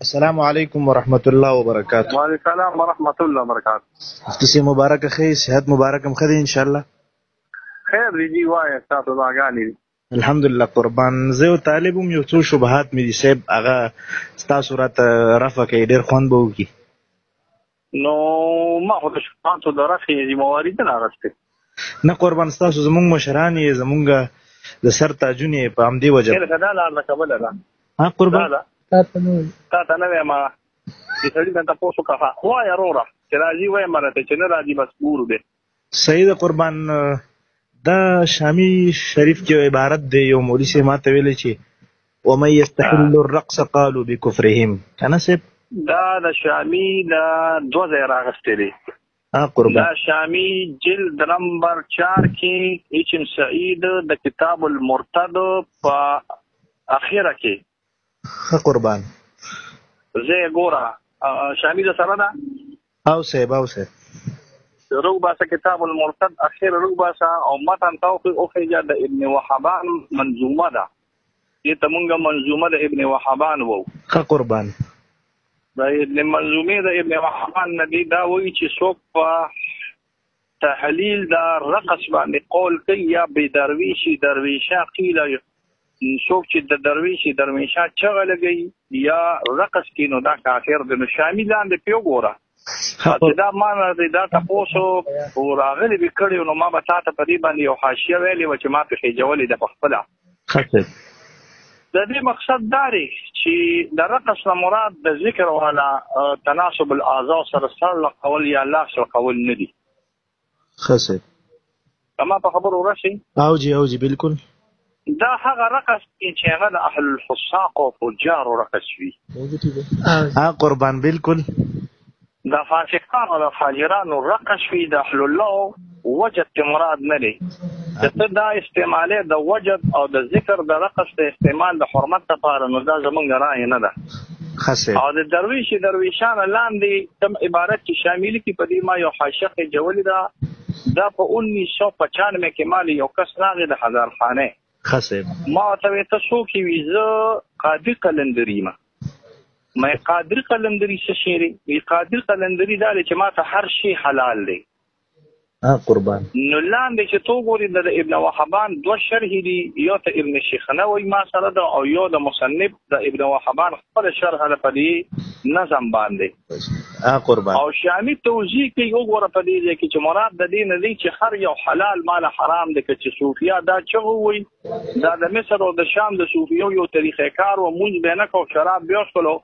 السلام علیکم ورحمۃ اللہ وبرکاتہ. وعلیکم السلام ورحمۃ اللہ وبرکاتہ. مفتی سے مبارک خیر، صحت مبارک هم خدي ان شاء الله. خیر دی جی وای تاسو دعاګانې دي. الحمدلله قربان. زه یو طالب هم یو څو شبهات مې دي صاحب، هغه ستاسو راته رفع کوي، ډېر خوند به وکړي. نو ما خو د شپانتو د رفع ذمواري نه راغسته. نه قربان، ستاسو زمونږ مشران یې، زمونږ د سر تاجونه یې په همدې وجه. خیر دا لار نه قبل ده. ها قربان تا ته نه ما دې سړي ته تاسو کا وای وروره چې راځي وای مرته چې نه راځي بس ګور دی. صحیح ده قربان. دا شامی شریف کې عبارت دی، یو مولوی سے ماته ویلی چې ومن یستحل الرقص قالوا بکفرهم، کنه صاحب؟ دا د شامی د 2000 راغسته دی. قربان. دا شامی جلد نمبر 4 کې ایچم سعید د کتاب المرتد په اخیره کې قربان زه ګورا شامی د سره ده او صاحب روح باسا کتاب المرتد اخیر روح باسا او متن توقی اخیجا د ابن وحبان منظومه ده. یہ تمونگا منظومه د ابن وحبان وو. قربان. د ابن منظومه د ابن وحبان ندی دا وی چې څوک په تحلیل دا رقص باندې قول کوي یا بی درویشی درویشا قیله څوک چې د درویشی درویشا چغه لګي یا رقص کینو دا کافر دی. نو شامل لاندې پیو ګوره چې دا معنا دی دا تاسو راغلي وکړو. نو ما به تاسو په دې باندې یو حاشیه ویلې و چې ما په خېجولې د خپل خاطر د دې مقصد دا دی چې د رقص نه مراد د ذکر ولا تناسب الاعضاء سره قول یا الله سره قول نه دي. خاصه کما په خبر ورشي او جی بالکل. دا هغه رقص چې هغه د اهل الفساق او فجار رقص وي. قربان بالکل. دا فاسقان او فاجران رقص وي د اهل الله وجد مراد نه دی. دا استعماله د وجد او د ذکر د رقص د استعمال د حرمت لپاره نو دا زمونږ رائے نه ده. خاصه او د درویشان لاندې تم عبارت چې شامل کی په دې ما یو حاشیه جوړی دا په 1995 کې مالی یو کس راغی د هزار خانه. خاصه ما ته تاسو کې ویزه قادر قلندری ما قادر قلندری څه شری وی قادر قلندری دا چې ما ته هر شی حلال دی. قربان. نو لاندې چې تو ګوري د ابن وحبان دو شرح دي، یو ته ابن شیخنه وی ما سره ده او یو د مصنف د ابن وحبان خپل شرح له پدې نظم باندې. قربان. او شامی توضیح کوي وګوره په دې کې چې مراد د دین دی چې هر یو حلال مال حرام دی. چې صوفیا دا چغوي دا د مصر او د شام د صوفیو یو طریقې کار او مونږ به نه کو شراب بیا شلو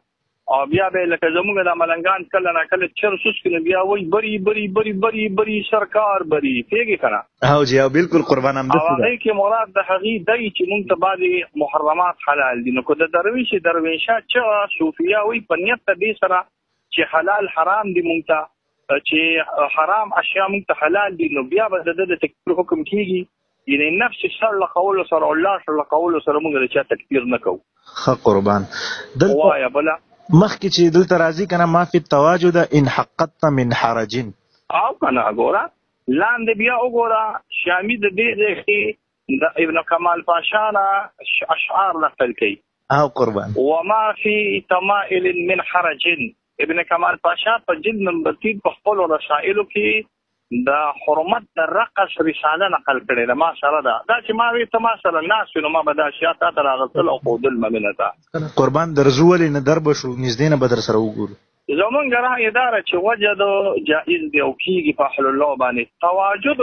او بیا به لکه زموږ د ملنګان کله نه کله چر سوس کړي بیا وای بری بری بری بری بری سرکار بری پیږي کنه. او جی بالکل قربان. هم ده کې مراد د هغه دی چې مونږ ته بعضي محرمات حلال دي. نو کو د درویشا چې صوفیا وای په نیت دې سره چې حلال حرام دي مونږ ته چې حرام اشیاء مونږ ته حلال دي. نو بیا به د تکفیر حکم کیږي. یعنی نفس سره قول سره الله سره قول سره مونږ له چا تکفیر نه کوو. قربان. وایا بلا مخکې چې دلته راځي کنه ما فی التواجد ان حققت من حرج او کنه وګوره لاندې بیا وګوره شامی د دې کې د ابن کمال پاشا اشعار نقل کړي. قربان. وما فی تمائل من حرج ابن کمال پاشا په جلد نمبر 3 په خپل رسائل کې د حرمت د رقص رساله نقل کړي ده. ما سره دا چې ما وی ته ما سره ناس نو ما به دا شیات ته راغتل او خودل ممنه قربان. درزول نه درب شو نږدې نه بدر سره وګورو. زمونږ راه اداره چې وجد جائز دی او کیږي په اهل الله باندې. تواجد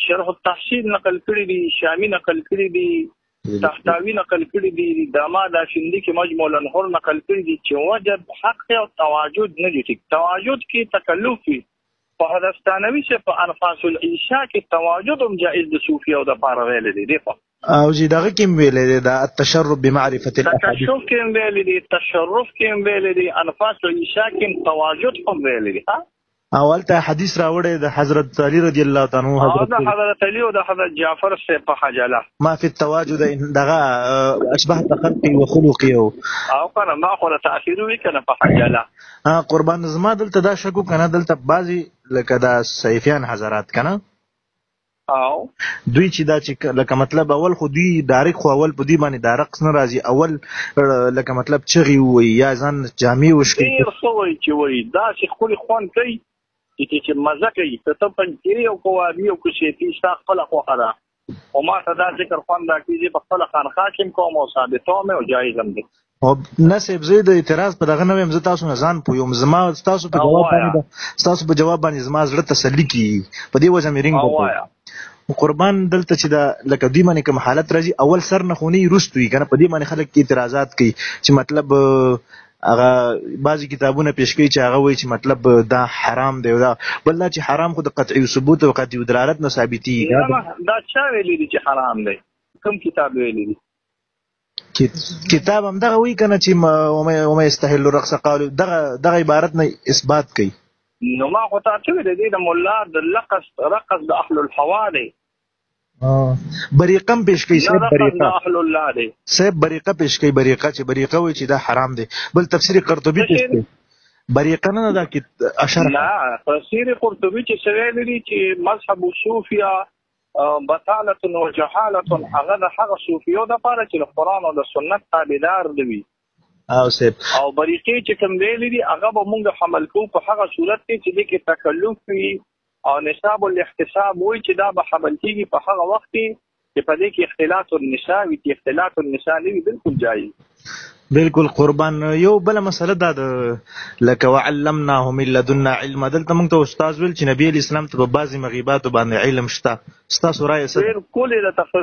شرح التحصیل نقل کړي دي، شامی نقل کړي دي، تحتاوی نقل کړي دي، داماد افندی کې مجموع الانهار نقل کړي دي چې وجد حق او تواجد نه دي. تواجد کې تکلف وي. په حدثانوي چې په انفاس العشاء کې تواجد هم جائز د صوفي او د پاره ویل دي. او جی دغه کې ویل دي دا التشرف بمعرفه الاحاديث. تشرف کې ویل دي، تشرف کې ویل دي، انفاس العشاء کې تواجد هم ویل دي. اولته حدیث راوړی د حضرت علی رضی الله تعالی عنہ، حضرت علی او د حضرت جعفر سے په حجله ما فی التواجد دغه اشبه تخلقی و خلقی او کنه ما خو تاخیر وی کنه په حجله. قربان. زما دلته دا شکو کنه دلته بعضی لکه دا صحیفیان حضرات کنه او دوی چې دا چې لکه مطلب اول خو دوی ډایرکټ خو اول په دوی باندې دا رقص نه راځي، اول لکه مطلب چغې ووایي یا ځان جامې وشکي. ډېر ښه وایي چې وایي داسې ښکلې خوند کوي چې مزه کوي. که ته پنجګیري او کوابي او که شیفي ستا خپله خوښه ده، خو ما ته دا ذکر خوند راکړي چې په خپله خانقاه کې هم کوم او ثابتوم او جایز هم دی. او نه صاحب زه د اعتراض په دغه نه ویم، زه تاسو نه ځان پوهوم، زما ستاسو په جواب باندې زما زړه تسلي کېږي، په دې وجه مې رینګ وکړ. قربان دلته چې دا لکه دوی باندې کوم حالت راځي اول سر نه خونی وروستو وي که نه، په دې باندې خلک اعتراضات کوي چې مطلب هغه بعضې کتابونه پیش کوي چې هغه وایي چې مطلب دا حرام دی، دا بل دا چې حرام خو د قطعي ثبوت او قطعي دلالت نه ثابتېږي. دا چا ویلي دي چې حرام دی؟ کوم کتاب ویلي دي؟ کتاب هم دغه وایي که نه چې وما یستحل الرقص قالو، دغه عبارت نه اثبات کوي. نو ما خو ته څه ویلې دی د ملا د رقص د اهل الحوا دی. بریقه هم پیش کوي صاحب، بریقه اهل الله دی صاحب، بریقه پیش کوي، بریقه چې بریقه وایي چې دا حرام دی. بل تفسیر قرطبي پیش کوي بریقه نه دا کې اشرح. نه تفسیر قرطبي چې څه ویلي دي چې مذهب صوفیا بطالة وجهالة، هغه د هغه صوفیو دپاره چې د قرآن او د سنت تابعدار دي. او صاحب او بریقې چې کوم ویلي دي هغه به مونږ حمل کوو په هغه صورت کې چې دې کې تکلف وي او نصاب الاحتساب وایي چې دا به حمل کېږي په هغه وخت کې چې په دې کې اختلاط النساء وي. چې اختلاط النساء نه وي بالکل جایز. بالکل قربان. یو بله مسله دا د لکه وعلمناه من لدنا علما، دلته موږ ته استاد ویل چې نبی علیه السلام ته په بعضې مغیباتو باندې علم شته، ستاسو رایه څه ده؟ بالکل یې درته ښه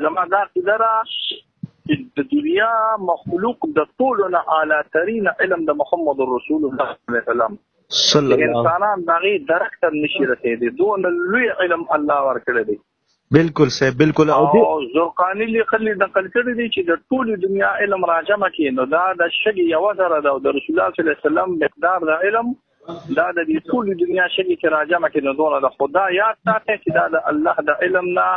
زما دا عقیده ده چې د دنیا مخلوق د ټولو نه اعلیترین علم د محمد رسول الله صلی الله علیه وسلم صلی الله. انسانان د هغې درک ته نشي رسېدی، دونه لوی علم الله ورکړی دی. بالکل صاحب بالکل. او زرقاني لیکلي نقل کړي دي چې د ټولې دنیا علم راجمع کړي نو دا د شګې یوه ذره ده، او د رسول الله صلی الله علیه وسلم مقدار د علم دا د دې ټولې دنیا شګې کې راجمع کړي نو دونه ده. خو دا یاد ساتئ چې دا د الله د علم نه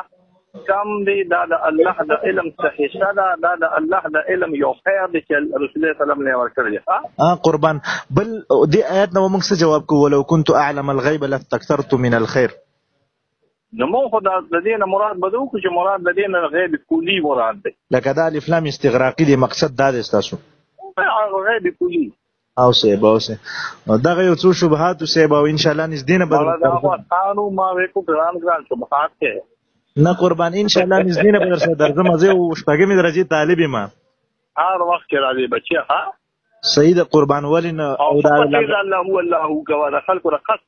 کم دی، دا د الله د علم څه حصه ده، دا د الله د علم یو خیر دی چې رسول الله صلی الله علیه وسلم یې ورکړی. قربان. بل دې آیات نه موږ څه جواب کوو؟ ولو كنت اعلم الغیب لاستكثرت من الخير. نو مونږ خو د دې نه مراد به وکړو چې مراد د دې نه غیب کلي مراد دی، لکه دا الف لام استغراقي دی، مقصد دا دی ستاسو غیب کلي. او صاحب دغه یو څو شبهات صاحب او ان شاء الله نږدې نه بدل قانون ما وکړو ګران شبهات کې نه قربان، ان شاء الله نږدې نه بدل سره درځم. زه شپږمې درجې طالب یم، هر وخت کې راځي بچي. ها صحیح ده قربان. ولې نه؟ او دا الله هو الله کوه د خلکو رقص